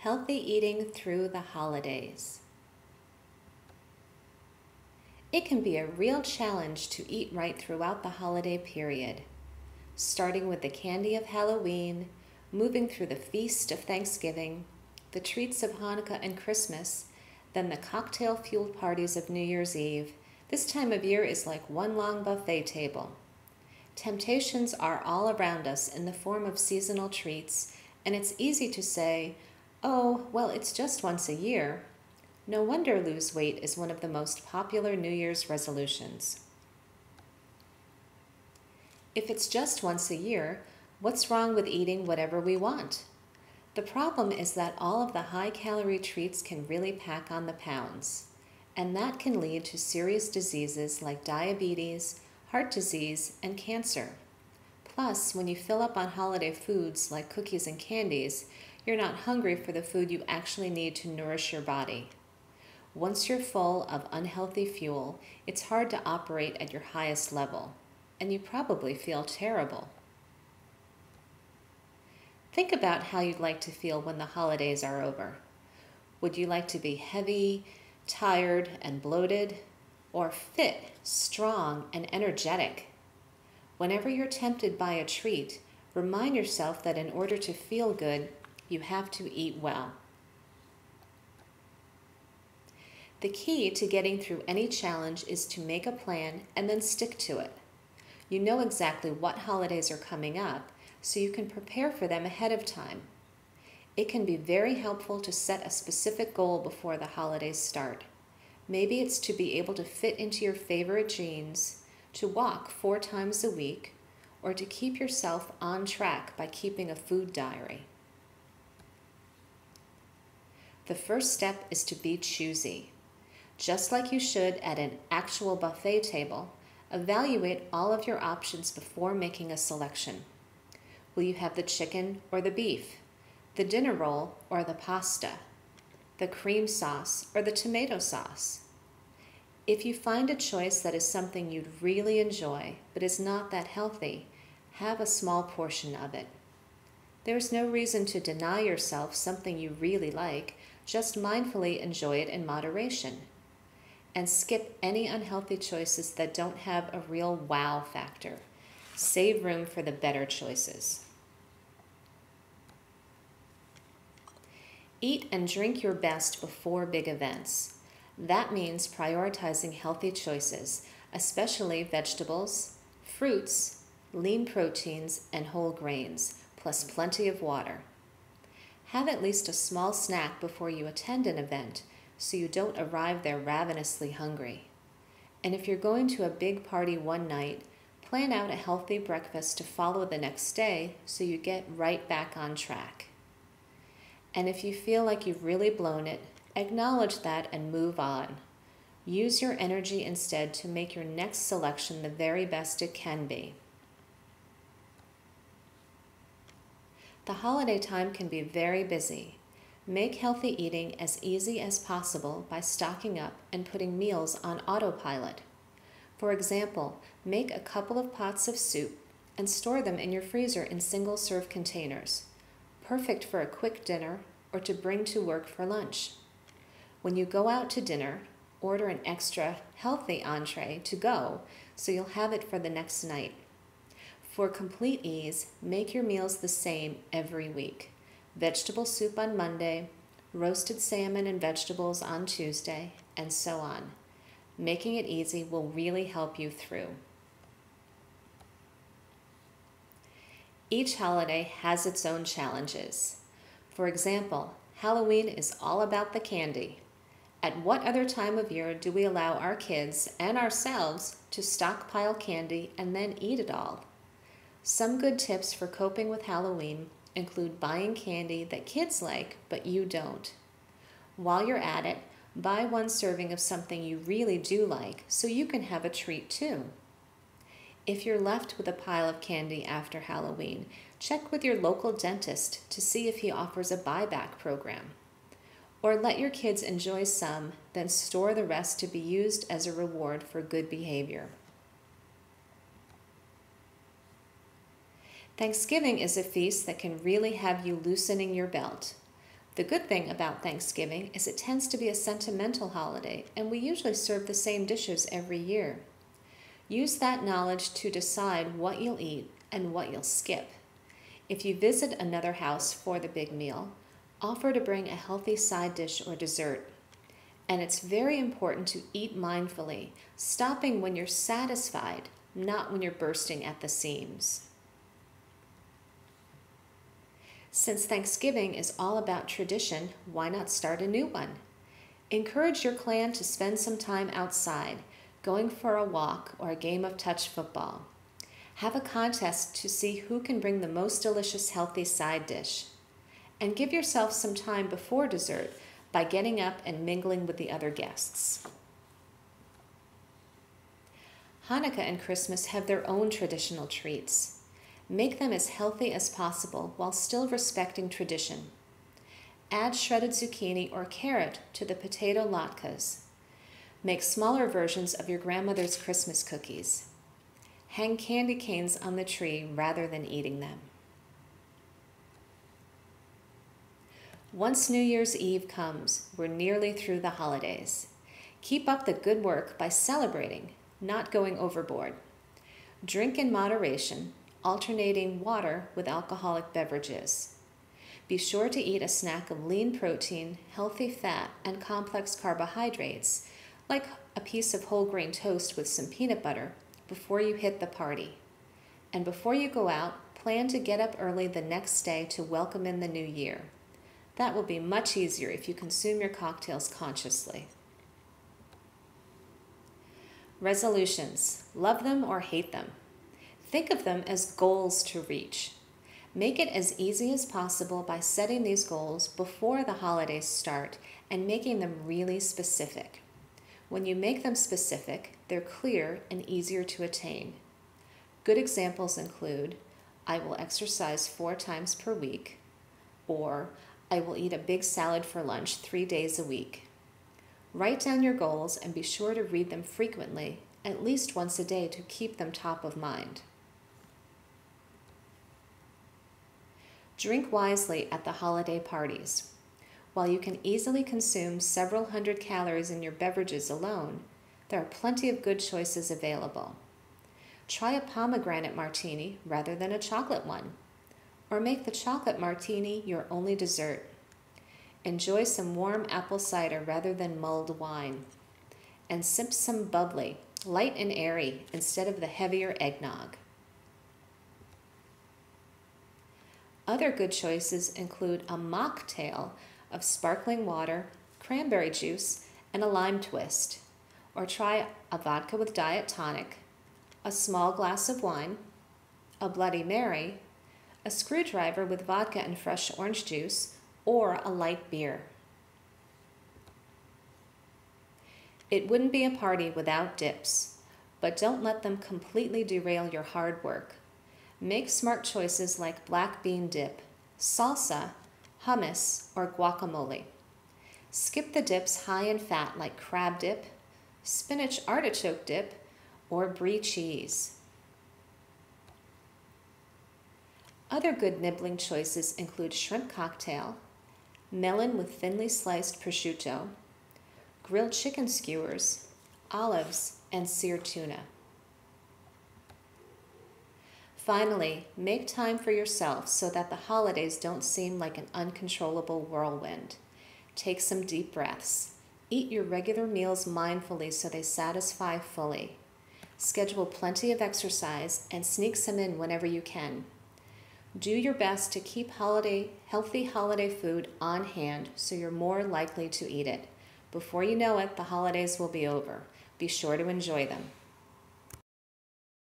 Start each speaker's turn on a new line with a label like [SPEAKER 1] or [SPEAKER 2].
[SPEAKER 1] Healthy eating through the holidays. It can be a real challenge to eat right throughout the holiday period, starting with the candy of Halloween, moving through the feast of Thanksgiving, the treats of Hanukkah and Christmas, then the cocktail-fueled parties of New Year's Eve. This time of year is like one long buffet table. Temptations are all around us in the form of seasonal treats, and it's easy to say, "Oh, well, it's just once a year." No wonder lose weight is one of the most popular New Year's resolutions. If it's just once a year, what's wrong with eating whatever we want? The problem is that all of the high-calorie treats can really pack on the pounds, and that can lead to serious diseases like diabetes, heart disease, and cancer. Plus, when you fill up on holiday foods like cookies and candies, you're not hungry for the food you actually need to nourish your body. Once you're full of unhealthy fuel, it's hard to operate at your highest level, and you probably feel terrible. Think about how you'd like to feel when the holidays are over. Would you like to be heavy, tired, and bloated, or fit, strong, and energetic? Whenever you're tempted by a treat, remind yourself that in order to feel good, you have to eat well. The key to getting through any challenge is to make a plan and then stick to it. You know exactly what holidays are coming up, so you can prepare for them ahead of time. It can be very helpful to set a specific goal before the holidays start. Maybe it's to be able to fit into your favorite jeans, to walk 4 times a week, or to keep yourself on track by keeping a food diary. The first step is to be choosy. Just like you should at an actual buffet table, evaluate all of your options before making a selection. Will you have the chicken or the beef, the dinner roll or the pasta, the cream sauce or the tomato sauce? If you find a choice that is something you'd really enjoy but is not that healthy, have a small portion of it. There's no reason to deny yourself something you really like, just mindfully enjoy it in moderation. And skip any unhealthy choices that don't have a real wow factor. Save room for the better choices. Eat and drink your best before big events. That means prioritizing healthy choices, especially vegetables, fruits, lean proteins, and whole grains, plus plenty of water. Have at least a small snack before you attend an event, so you don't arrive there ravenously hungry. And if you're going to a big party one night, plan out a healthy breakfast to follow the next day so you get right back on track. And if you feel like you've really blown it, acknowledge that and move on. Use your energy instead to make your next selection the very best it can be. The holiday time can be very busy. Make healthy eating as easy as possible by stocking up and putting meals on autopilot. For example, make a couple of pots of soup and store them in your freezer in single-serve containers. Perfect for a quick dinner or to bring to work for lunch. When you go out to dinner, order an extra healthy entree to go so you'll have it for the next night. For complete ease, make your meals the same every week. Vegetable soup on Monday, roasted salmon and vegetables on Tuesday, and so on. Making it easy will really help you through. Each holiday has its own challenges. For example, Halloween is all about the candy. At what other time of year do we allow our kids and ourselves to stockpile candy and then eat it all? Some good tips for coping with Halloween include buying candy that kids like but you don't. While you're at it, buy 1 serving of something you really do like so you can have a treat too. If you're left with a pile of candy after Halloween, check with your local dentist to see if he offers a buyback program. Or let your kids enjoy some, then store the rest to be used as a reward for good behavior. Thanksgiving is a feast that can really have you loosening your belt. The good thing about Thanksgiving is it tends to be a sentimental holiday, and we usually serve the same dishes every year. Use that knowledge to decide what you'll eat and what you'll skip. If you visit another house for the big meal, offer to bring a healthy side dish or dessert. And it's very important to eat mindfully, stopping when you're satisfied, not when you're bursting at the seams. Since Thanksgiving is all about tradition, why not start a new one? Encourage your clan to spend some time outside, going for a walk or a game of touch football. Have a contest to see who can bring the most delicious healthy side dish. And give yourself some time before dessert by getting up and mingling with the other guests. Hanukkah and Christmas have their own traditional treats. Make them as healthy as possible while still respecting tradition. Add shredded zucchini or carrot to the potato latkes. Make smaller versions of your grandmother's Christmas cookies. Hang candy canes on the tree rather than eating them. Once New Year's Eve comes, we're nearly through the holidays. Keep up the good work by celebrating, not going overboard. Drink in moderation, alternating water with alcoholic beverages. Be sure to eat a snack of lean protein, healthy fat, and complex carbohydrates, like a piece of whole grain toast with some peanut butter, before you hit the party. And before you go out, plan to get up early the next day to welcome in the new year. That will be much easier if you consume your cocktails consciously. Resolutions. Love them or hate them. Think of them as goals to reach. Make it as easy as possible by setting these goals before the holidays start and making them really specific. When you make them specific, they're clear and easier to attain. Good examples include, I will exercise 4 times per week, or I will eat a big salad for lunch 3 days a week. Write down your goals and be sure to read them frequently, at least once a day, to keep them top of mind. Drink wisely at the holiday parties. While you can easily consume several hundred calories in your beverages alone, there are plenty of good choices available. Try a pomegranate martini rather than a chocolate one, or make the chocolate martini your only dessert. Enjoy some warm apple cider rather than mulled wine, and sip some bubbly, light and airy, instead of the heavier eggnog. Other good choices include a mocktail of sparkling water, cranberry juice, and a lime twist, or try a vodka with diet tonic, a small glass of wine, a Bloody Mary, a screwdriver with vodka and fresh orange juice, or a light beer. It wouldn't be a party without dips, but don't let them completely derail your hard work. Make smart choices like black bean dip, salsa, hummus, or guacamole. Skip the dips high in fat like crab dip, spinach artichoke dip, or brie cheese. Other good nibbling choices include shrimp cocktail, melon with thinly sliced prosciutto, grilled chicken skewers, olives, and seared tuna. Finally, make time for yourself so that the holidays don't seem like an uncontrollable whirlwind. Take some deep breaths. Eat your regular meals mindfully so they satisfy fully. Schedule plenty of exercise and sneak some in whenever you can. Do your best to keep healthy holiday food on hand so you're more likely to eat it. Before you know it, the holidays will be over. Be sure to enjoy them.